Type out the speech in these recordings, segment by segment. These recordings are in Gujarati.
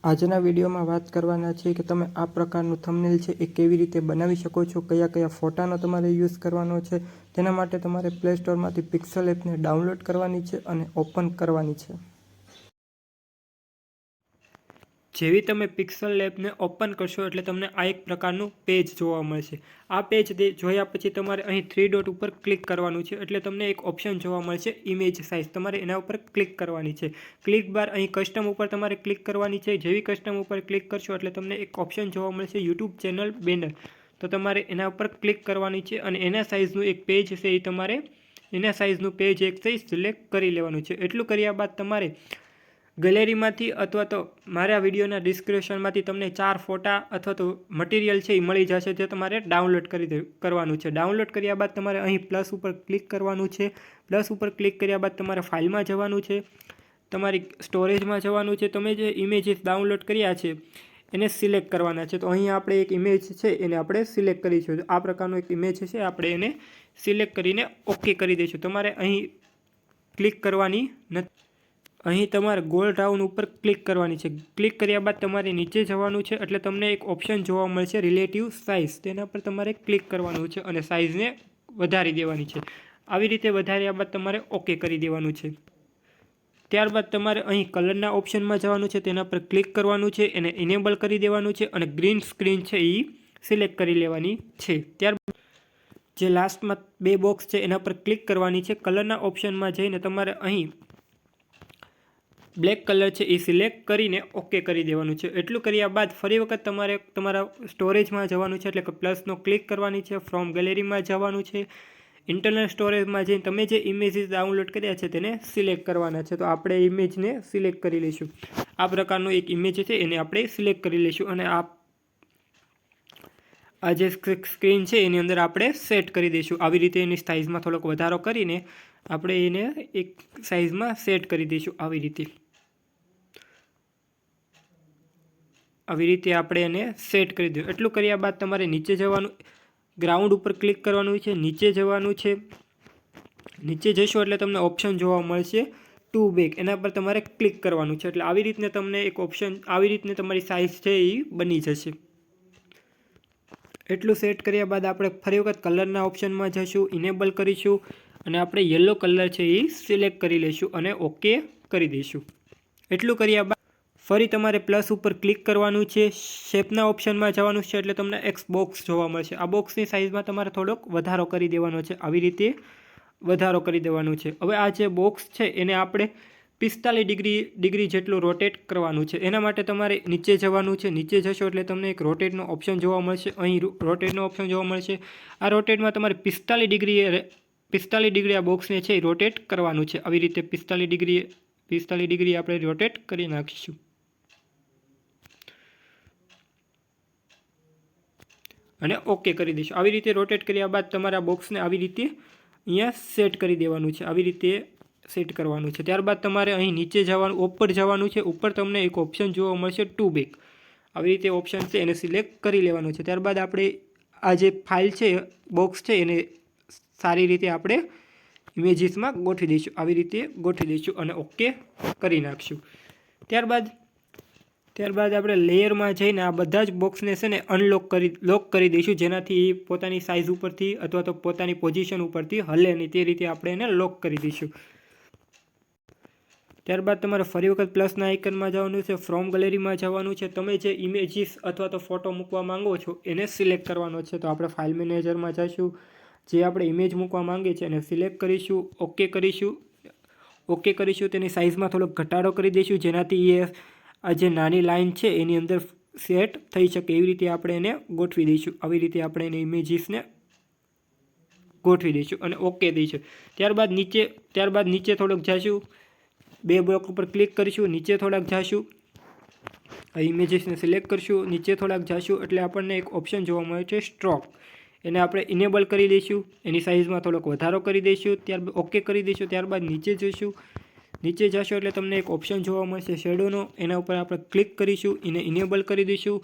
આજના વિડીયોમાં વાત કરવાના છે કે તમે આ પ્રકારનું થંબનેલ છે એ કેવી રીતે બનાવી શકો છો, કયા કયા ફોટાનો તમારે યુઝ કરવાનો છે। તેના માટે તમારે પ્લે સ્ટોરમાંથી પિક્સલ એપને ડાઉનલોડ કરવાની છે અને ઓપન કરવાની છે। જેવી તમે પિક્સલ એપને ઓપન કરશો એટલે તમને આ એક પ્રકારનું પેજ જોવા મળશે। આ પેજ જોયા પછી તમારે અહીં 3 ડોટ ઉપર ક્લિક કરવાનું છે એટલે તમને એક ઓપ્શન જોવા મળશે ઇમેજ સાઇઝ। તમારે એના ઉપર ક્લિક કરવાની છે। ક્લિક બાર અહીં કસ્ટમ ઉપર તમારે ક્લિક કરવાની છે। જેવી કસ્ટમ ઉપર ક્લિક કરશો એટલે તમને એક ઓપ્શન જોવા મળશે યુટ્યુબ ચેનલ બેનર। તો તમારે એના ઉપર ક્લિક કરવાની છે અને એના સાઇઝનું એક પેજ છે એ તમારે એના સાઇઝનું પેજ એક સાઇઝ સિલેક્ટ કરી લેવાનું છે। એટલું કર્યા બાદ તમારે ગેલેરીમાંથી અથવા તો મારા વિડીયોના ડિસ્ક્રિપ્શનમાંથી તમને 4 ફોટા અથવા તો મટીરિયલ છે એ મળી જશે, જે તમારે ડાઉનલોડ કરવાનું છે। ડાઉનલોડ કર્યા બાદ તમારે અહીં પ્લસ ઉપર ક્લિક કરવાનું છે। પ્લસ ઉપર ક્લિક કર્યા બાદ તમારે ફાઇલમાં જવાનું છે, તમારી સ્ટોરેજમાં જવાનું છે। તમે જે ઇમેજીસ ડાઉનલોડ કર્યા છે એને સિલેક્ટ કરવાના છે। તો અહીં આપણે એક ઇમેજ છે એને આપણે સિલેક્ટ કરીશું। આ પ્રકારનો એક ઇમેજ છે, આપણે એને સિલેક્ટ કરીને ઓકે કરી દઈશું। તમારે અહીં ક્લિક કરવાની નથી, અહીં તમારે ગોલ રાઉન્ડ ઉપર ક્લિક કરવાની છે। ક્લિક કર્યા બાદ તમારે નીચે જવાનું છે એટલે તમને એક ઓપ્શન જોવા મળશે રિલેટિવ સાઇઝ। તેના પર તમારે ક્લિક કરવાનું છે અને સાઇઝને વધારી દેવાની છે। આવી રીતે વધાર્યા બાદ તમારે ઓકે કરી દેવાનું છે। ત્યારબાદ તમારે અહીં કલરના ઓપ્શનમાં જવાનું છે, તેના પર ક્લિક કરવાનું છે, એને ઇનેબલ કરી દેવાનું છે અને ગ્રીન સ્ક્રીન છે એ સિલેક્ટ કરી લેવાની છે। ત્યારબાદ જે લાસ્ટમાં 2 બોક્સ છે એના પર ક્લિક કરવાની છે। કલરના ઓપ્શનમાં જઈને તમારે અહીં બ્લેક કલર છે એ સિલેક્ટ કરીને ઓકે કરી દેવાનું છે। એટલું કર્યા બાદ ફરી વખત તમારે તમારા સ્ટોરેજમાં જવાનું છે એટલે કે પ્લસનો ક્લિક કરવાની છે, ફ્રોમ ગેલેરીમાં જવાનું છે, ઇન્ટરનલ સ્ટોરેજમાં જઈને તમે જે ઇમેજીસ ડાઉનલોડ કર્યા છે તેને સિલેક્ટ કરવાના છે। તો આપણે ઇમેજને સિલેક્ટ કરી લઈશું। આ પ્રકારનો એક ઇમેજ છે એને આપણે સિલેક્ટ કરી લઈશું અને આ જે સ્ક્રીન છે એની અંદર આપણે સેટ કરી દઈશું। આવી રીતે એની સાઇઝમાં થોડોક વધારો કરીને આપણે એને એક સાઇઝમાં સેટ કરી દઈશું। આવી રીતે આપણે એને સેટ કરી દઈશું। એટલું કર્યા બાદ તમારે નીચે જવાનું, ગ્રાઉન્ડ ઉપર ક્લિક કરવાનું છે, નીચે જવાનું છે। નીચે જશો એટલે તમને ઓપ્શન જોવા મળશે ટુ બેક, એના પર તમારે ક્લિક કરવાનું છે એટલે આવી રીતને તમને એક ઓપ્શન, આવી રીતને તમારી સાઇઝ છે એ બની જશે। એટલું સેટ કર્યા બાદ આપણે ફરી વખત કલરના ઓપ્શનમાં જઈશું, ઇનેબલ કરીશું અને આપણે યલો કલર છે એ સિલેક્ટ કરી લઈશું અને ઓકે કરી દઈશું। એટલું કર્યા બાદ ફરી તમારે પ્લસ ઉપર ક્લિક કરવાનું છે, શેપના ઓપ્શનમાં જવાનું છે એટલે તમને એક બોક્સ જોવા મળશે। આ બોક્સની સાઇઝમાં તમારે થોડોક વધારો કરી દેવાનો છે, આવી રીતે વધારો કરી દેવાનું છે। હવે આ જે બોક્સ છે એને આપણે 45 ડિગ્રી જેટલું રોટેટ કરવાનું છે। એના માટે તમારે નીચે જવાનું છે। નીચે જશો એટલે તમને એક રોટેટનો ઓપ્શન જોવા મળશે, અહીં રોટેટનો ઓપ્શન જોવા મળશે। આ રોટેટમાં તમારે 45 ડિગ્રી આ બોક્સને છે એ રોટેટ કરવાનું છે। આવી રીતે 45 ડિગ્રી આપણે રોટેટ કરી નાખીશું અને ઓકે કરી દઈશું। આવી રીતે રોટેટ કર્યા બાદ તમારા બોક્સને આવી રીતે અહીંયા સેટ કરી દેવાનું છે, આવી રીતે સેટ કરવાનું છે। ત્યારબાદ તમારે અહીં નીચે જવાનું, ઉપર જવાનું છે। ઉપર તમને એક ઓપ્શન જોવા મળશે ટુ બેક, આવી રીતે ઓપ્શન છે એને સિલેક્ટ કરી લેવાનું છે। ત્યારબાદ આપણે આ જે ફાઇલ છે, બોક્સ છે એને સારી રીતે આપણે ઇમેજીસમાં ગોઠવી દઈશું, આવી રીતે ગોઠવી દઈશું અને ઓકે કરી નાખશું। ત્યારબાદ આપણે લેયરમાં જઈને આ બધા જ બોક્સને છે ને લોક કરી દઈશું, જેનાથી પોતાની સાઇઝ ઉપરથી અથવા તો પોતાની પોઝિશન ઉપરથી હલે નહીં, તે રીતે આપણે એને લોક કરી દઈશું। ત્યારબાદ તમારે ફરી વખત પ્લસના આઇકનમાં જવાનું છે, ફ્રોમ ગેલેરીમાં જવાનું છે, તમે જે ઇમેજીસ અથવા તો ફોટો મૂકવા માંગો છો એને સિલેક્ટ કરવાનો છે। તો આપણે ફાઇલ મેનેજરમાં જઈશું, જે આપણે ઇમેજ મૂકવા માંગીએ છીએ એને સિલેક્ટ કરીશું, ઓકે કરીશું। તેની સાઇઝમાં થોડોક ઘટાડો કરી દઈશું, જેનાથી આ જે નાની લાઇન છે એની અંદર સેટ થઈ શકે એવી રીતે આપણે એને ગોઠવી દઈશું। આવી રીતે આપણે એને ઇમેજીસને ગોઠવી દઈશું અને ઓકે દઈશું। ત્યારબાદ નીચે થોડોક જઈશું, 2 બ્લોક ઉપર ક્લિક કરીશું, નીચે થોડાક જઈશું, આ ઇમેજીસને સિલેક્ટ કરીશું, નીચે થોડાક જઈશું એટલે આપણને એક ઓપ્શન જોવા મળે છે સ્ટ્રોક, એને આપણે ઇનેબલ કરી દઈશું, એની સાઇઝમાં થોડોક વધારો કરી દઈશું, ત્યારબાદ ઓકે કરી દઈશું। ત્યારબાદ નીચે જઈશું, નીચે જશો એટલે તમને એક ઓપ્શન જોવા મળશે શેડોનો, એના ઉપર આપણે ક્લિક કરીશું, એને ઇનેબલ કરી દઈશું,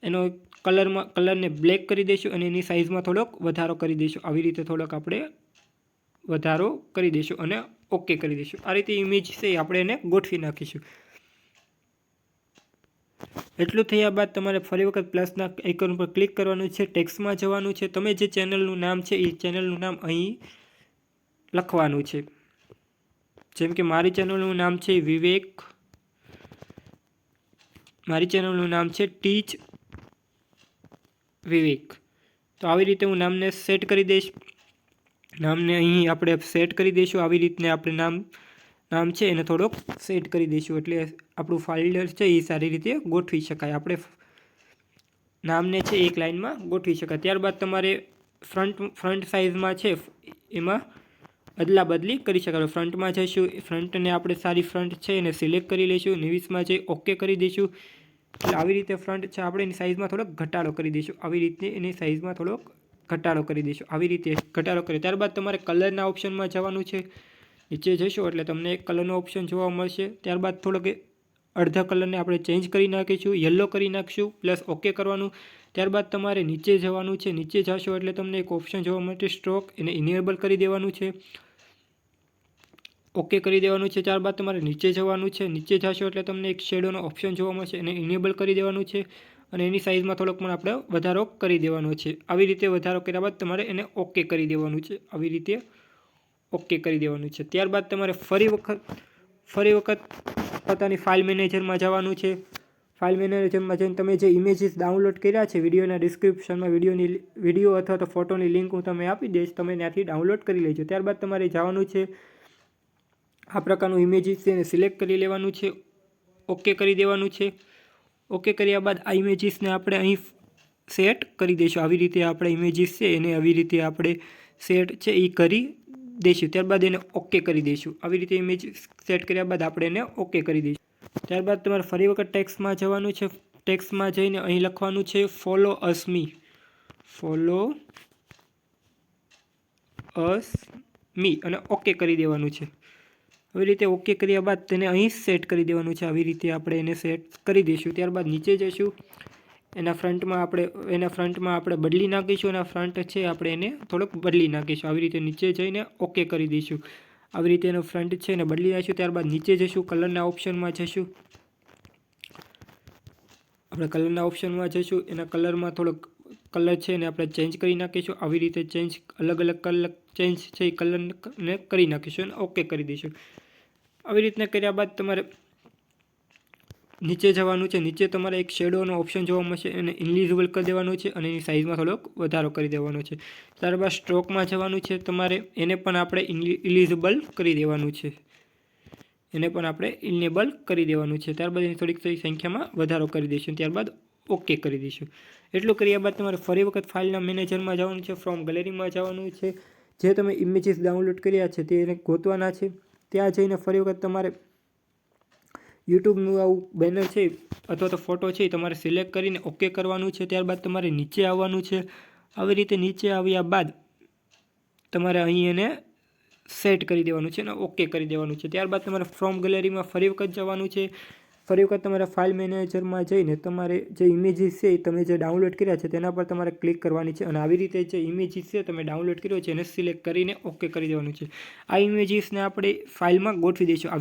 એનો કલરને બ્લેક કરી દઈશું અને એની સાઇઝમાં થોડોક વધારો કરી દઈશું। આવી રીતે થોડોક આપણે વધારો કરી દઈશું અને ઓકે કરી દઈશું। આ રીતે ઇમેજ છે આપણે એને ગોઠવી નાખીશું। એટલું થયા બાદ તમારે ફરી વખત પ્લસના આઇકન ઉપર ક્લિક કરવાનું છે, ટેક્સ્ટમાં જવાનું છે, તમે જે ચેનલનું નામ છે એ ચેનલનું નામ અહીં લખવાનું છે. જેમ કે મારી ચેનલનું નામ છે વિવેક, મારી ચેનલનું નામ છે ટીચ વિવેક. તો આવી રીતે હું નામને સેટ કરી દઈશ. નામને અહીં આપણે સેટ કરી દઈશું. આવી રીતને આપણે નામ છે એને થોડોક સેટ કરી દઈશું એટલે આપણું ફોલ્ડર છે એ સારી રીતે ગોઠવી શકાય. આપણે નામને છે એક લાઇનમાં ગોઠવી શકાય. ત્યારબાદ તમારે ફ્રન્ટ સાઇઝમાં છે એમાં અદલા બદલી કરી શકાય. ફ્રન્ટમાં જઈશું, ફ્રન્ટને આપણે સારી ફ્રન્ટ છે એને સિલેક્ટ કરી લઈશું. નિવિસમાં જઈ ઓકે કરી દઈશું. એટલે આવી રીતે ફ્રન્ટ છે આપણે એની સાઇઝમાં થોડોક ઘટાડો કરી દઈશું. આવી રીતે એની સાઇઝમાં થોડોક ઘટાડો કરી દઈશું. આવી રીતે ઘટાડો કરી ત્યારબાદ તમારે કલરના ઓપ્શનમાં જવાનું છે. નીચે જઈશું એટલે તમને એક કલરનો ઓપ્શન જોવા મળશે. ત્યારબાદ થોડોક અડધા કલરને આપણે ચેન્જ કરી નાખીશું, યલો કરી નાખીશું, પ્લસ ઓકે કરવાનું. ત્યારબાદ તમારે નીચે જવાનું છે. નીચે જશો એટલે તમને એક ઓપ્શન જોવા મળશે સ્ટ્રોક, એને ઇનેબલ કરી દેવાનું છે, ઓકે કરી દેવાનું છે. ત્યારબાદ તમારે નીચે જવાનું છે. નીચે જશો એટલે તમને એક શેડોનો ઓપ્શન જોવા મળશે, એને ઇનેબલ કરી દેવાનું છે અને એની સાઇઝમાં થોડોક પણ આપણે વધારો કરી દેવાનો છે. આવી રીતે વધારો કર્યા બાદ તમારે એને ઓકે કરી દેવાનું છે. આવી રીતે ઓકે કરી દેવાનું છે. ત્યારબાદ તમારે ફરી વખત પોતાની ફાઇલ મેનેજરમાં જવાનું છે. ફાઇલ મેનેજરમાં જઈને તમે જે ઇમેજીસ ડાઉનલોડ કર્યા છે, વિડીયોના ડિસ્ક્રિપ્શનમાં વિડીયો અથવા તો ફોટોની લિંક હું તમને આપી દઈશ, તમે ત્યાંથી ડાઉનલોડ કરી લેજો. ત્યારબાદ તમારે જવાનું છે, આ પ્રકારનું ઇમેજીસ છે એને સિલેક્ટ કરી લેવાનું છે, ઓકે કરી દેવાનું છે. ઓકે કર્યા બાદ આ ઇમેજીસને આપણે અહીં સેટ કરી દઈશું. આવી રીતે આપણે ઇમેજીસ છે એને આવી રીતે આપણે સેટ છે એ કરી દઈશું. ત્યારબાદ એને ઓકે કરી દઈશું. આવી રીતે ઇમેજ સેટ કર્યા બાદ આપણે એને ઓકે કરી દઈશું. ત્યારબાદ તમારે ફરી વખત ટેક્સ્ટમાં જવાનું છે. ટેક્સ્ટમાં જઈને અહીં લખવાનું છે ફોલો અસ મી, ફોલો અસ મી અને ઓકે કરી દેવાનું છે. આવી રીતે ઓકે કર્યા બાદ તેને અહીં સેટ કરી દેવાનું છે. આવી રીતે આપણે એને સેટ કરી દઈશું. ત્યારબાદ નીચે જઈશું, એના ફ્રન્ટમાં આપણે બદલી નાખીશું. એના ફ્રન્ટ છે આપણે એને થોડોક બદલી નાખીશું. આવી રીતે નીચે જઈને ઓકે કરી દઈશું. આવી રીતે એનો ફ્રન્ટ છે એને બદલી નાખીશું. ત્યારબાદ નીચે જઈશું, કલરના ઓપ્શનમાં જઈશું. આપણે કલરના ઓપ્શનમાં જઈશું, એના કલરમાં થોડોક કલર છે એને આપણે ચેન્જ કરી નાખીશું. આવી રીતે અલગ અલગ કલર ચેન્જ છે એ કલરને કરી નાખીશું અને ઓકે કરી દઈશું. આવી રીતના કર્યા બાદ તમારે નીચે જવાનું છે. નીચે તમારે એક શેડોનો ઓપ્શન જોવા મળશે, એને ઇનવિઝિબલ કરી દેવાનું છે અને એની સાઇઝમાં થોડોક વધારો કરી દેવાનો છે. ત્યારબાદ સ્ટ્રોકમાં જવાનું છે તમારે, એને પણ આપણે ઇલિઝિબલ કરી દેવાનું છે, એને પણ આપણે ઇનેબલ કરી દેવાનું છે. ત્યારબાદ એની થોડીક સંખ્યામાં વધારો કરી દઈશું. ત્યારબાદ ઓકે કરી દઈશું. એટલું કર્યા બાદ તમારે ફરી વખત ફાઇલના મેનેજરમાં જવાનું છે, ફ્રોમ ગેલેરીમાં જવાનું છે. જે તમે ઇમેજીસ ડાઉનલોડ કર્યા છે તેને ગોતવાના છે. ત્યાં જઈને ફરી વખત તમારે યુટ્યુબનું આવું બેનર છે અથવા તો ફોટો છે તમારે સિલેક્ટ કરીને ઓકે કરવાનું છે. ત્યારબાદ તમારે નીચે આવવાનું છે. આવી રીતે નીચે આવ્યા બાદ તમારે અહીં એને સેટ કરી દેવાનું છે અને ઓકે કરી દેવાનું છે. ત્યારબાદ તમારે ફ્રોમ ગેલેરીમાં ફરી વખત જવાનું છે. ફરી વખત તમારે ફાઇલ મેનેજરમાં જઈને તમારે જે ઇમેજીસ છે તમે જે ડાઉનલોડ કર્યા છે તેના પર તમારે ક્લિક કરવાની છે અને આવી રીતે જે ઇમેજીસ છે તમે ડાઉનલોડ કર્યો છે એને સિલેક્ટ કરીને ઓકે કરી દેવાનું છે. આ ઇમેજીસને આપણે ફાઇલમાં ગોઠવી દઈશું.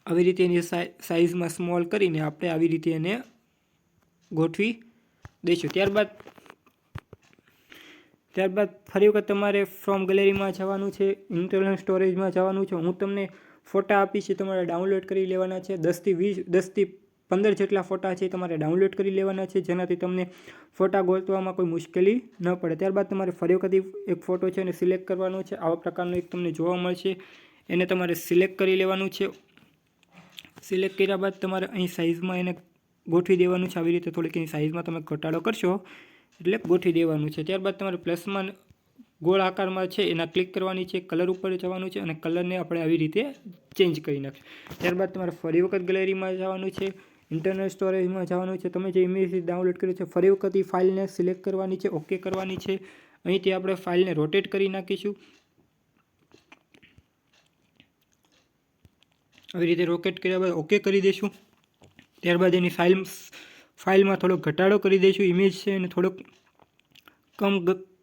આવી રીતે એની સાઇઝમાં સ્મોલ કરીને આપણે આવી રીતે એને ગોઠવી દઈશું. ત્યારબાદ ફરી વખત તમારે ફ્રોમ ગેલેરીમાં જવાનું છે, ઇન્ટરનલ સ્ટોરેજમાં જવાનું છે. હું તમને ફોટા આપીશ, તમારે ડાઉનલોડ કરી લેવાના છે. 10 થી 15 જેટલા ફોટા છે તમારે ડાઉનલોડ કરી લેવાના છે, જેનાથી તમને ફોટા ગોતવામાં કોઈ મુશ્કેલી ન પડે. ત્યારબાદ તમારે ફરી વખત એક ફોટો છે એને સિલેક્ટ કરવાનો છે. આવા પ્રકારનો એક તમને જોવા મળશે, એને તમારે સિલેક્ટ કરી લેવાનું છે. સિલેક્ટ કર્યા બાદ તમારે અહીં સાઇઝમાં એને ગોઠવી દેવાનું છે. આવી રીતે થોડીક એની સાઇઝમાં તમે ઘટાડો કરશો એટલે ગોઠવી દેવાનું છે. ત્યારબાદ તમારે પ્લસમાં ગોળ આકારમાં છે એના ક્લિક કરવાની છે, કલર ઉપર જવાનું છે અને કલરને આપણે આવી રીતે ચેન્જ કરી નાખીશું. ત્યારબાદ તમારે ફરી વખત ગેલેરીમાં જવાનું છે, ઇન્ટરનલ સ્ટોરેજમાં જવાનું છે. તમે જે ઇમેજ ડાઉનલોડ કર્યું છે ફરી વખત એ ફાઇલને સિલેક્ટ કરવાની છે, ઓકે કરવાની છે. અહીંથી આપણે ફાઇલને રોટેટ કરી નાખીશું. આવી રીતે રોટેટ કર્યા બાદ ઓકે કરી દઈશું. ત્યારબાદ એની ફાઇલમાં થોડોક ઘટાડો કરી દઈશું. ઇમેજ છે એને થોડોક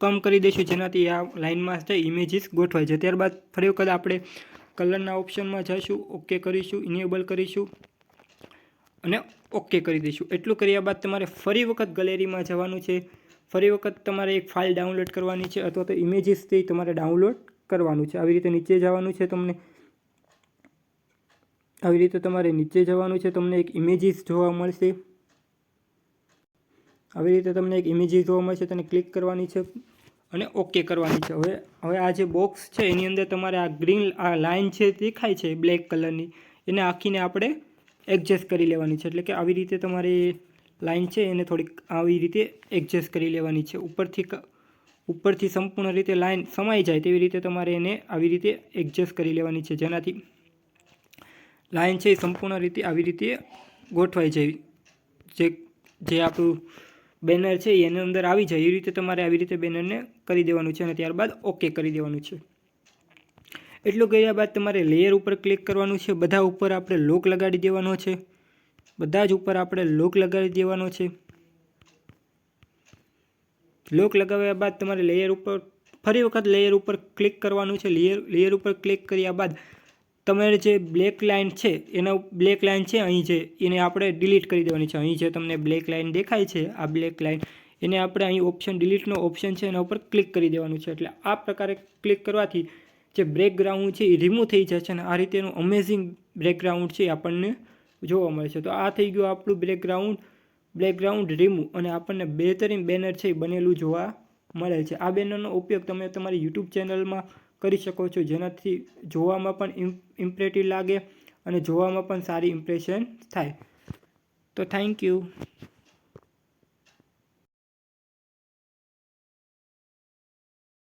કમ કરી દઈશું, જેનાથી આ લાઇનમાં છે ઇમેજીસ ગોઠવાય છે. ત્યારબાદ ફરી વખત આપણે કલરના ઓપ્શનમાં જઈશું, ઓકે કરીશું, ઇનેબલ કરીશું અને ઓકે કરી દઈશું. એટલું કર્યા બાદ તમારે ફરી વખત ગેલેરીમાં જવાનું છે. ફરી વખત તમારે એક ફાઇલ ડાઉનલોડ કરવાની છે અથવા તો ઇમેજીસથી તમારે ડાઉનલોડ કરવાનું છે. આવી રીતે નીચે જવાનું છે. આવી રીતે તમારે નીચે જવાનું છે. તમને એક ઇમેજીસ જોવા મળશે. આવી રીતે તમને એક ઇમેજીસ જોવા મળશે. તેને ક્લિક કરવાની છે અને ઓકે કરવાની છે. હવે આ જે બોક્સ છે એની અંદર તમારે આ ગ્રીન આ લાઇન છે દેખાય છે બ્લેક કલરની, એને આખીને આપણે એડજસ્ટ કરી લેવાની છે. એટલે કે આવી રીતે તમારે લાઇન છે એને થોડીક આવી રીતે એડજસ્ટ કરી લેવાની છે. ઉપરથી સંપૂર્ણ રીતે લાઇન સમાઈ જાય તેવી રીતે તમારે એને આવી રીતે એડજસ્ટ કરી લેવાની છે, જેનાથી લાઇન છે એ સંપૂર્ણ રીતે આવી રીતે ગોઠવાઈ જાય. જે આપણું બેનર છે એની અંદર આવી જાય એ રીતે તમારે આવી રીતે બેનરને કરી દેવાનું છે અને ત્યારબાદ ઓકે કરી દેવાનું છે. એટલું કર્યા બાદ તમારે લેયર ઉપર ક્લિક કરવાનું છે. બધા ઉપર આપણે લોક લગાડી દેવાનો છે. બધા જ ઉપર આપણે લોક લગાડી દેવાનો છે. લોક લગાવ્યા બાદ તમારે લેયર ઉપર ફરી વખત લેયર ઉપર ક્લિક કરવાનું છે. લેયર ઉપર ક્લિક કર્યા બાદ તમારે જે બ્લેક લાઇન છે બ્લેક લાઇન છે અહીં છે એને આપણે ડિલીટ કરી દેવાની છે. અહીં જે તમને બ્લેક લાઇન દેખાય છે આ બ્લેક લાઇન એને આપણે અહીં ઓપ્શન ડિલીટનો ઓપ્શન છે એના ઉપર ક્લિક કરી દેવાનું છે. એટલે આ પ્રકારે ક્લિક કરવાથી જે બેકગ્રાઉન્ડ છે એ રિમૂવ થઈ જશે અને આ રીતેનું અમેઝિંગ બેકગ્રાઉન્ડ છે આપણને જોવા મળે છે. તો આ થઈ ગયું આપણું બેકગ્રાઉન્ડ રિમૂવ અને આપણને બહેતરીન બેનર છે એ બનેલું જોવા મળે છે. આ બેનરનો ઉપયોગ તમે તમારી યુટ્યુબ ચેનલમાં કરી શકો છો, જેનાથી જોવામાં પણ ઇમ્પ્રેટિવ લાગે અને જોવામાં પણ સારી ઇમ્પ્રેશન થાય. તો થેન્ક યુ.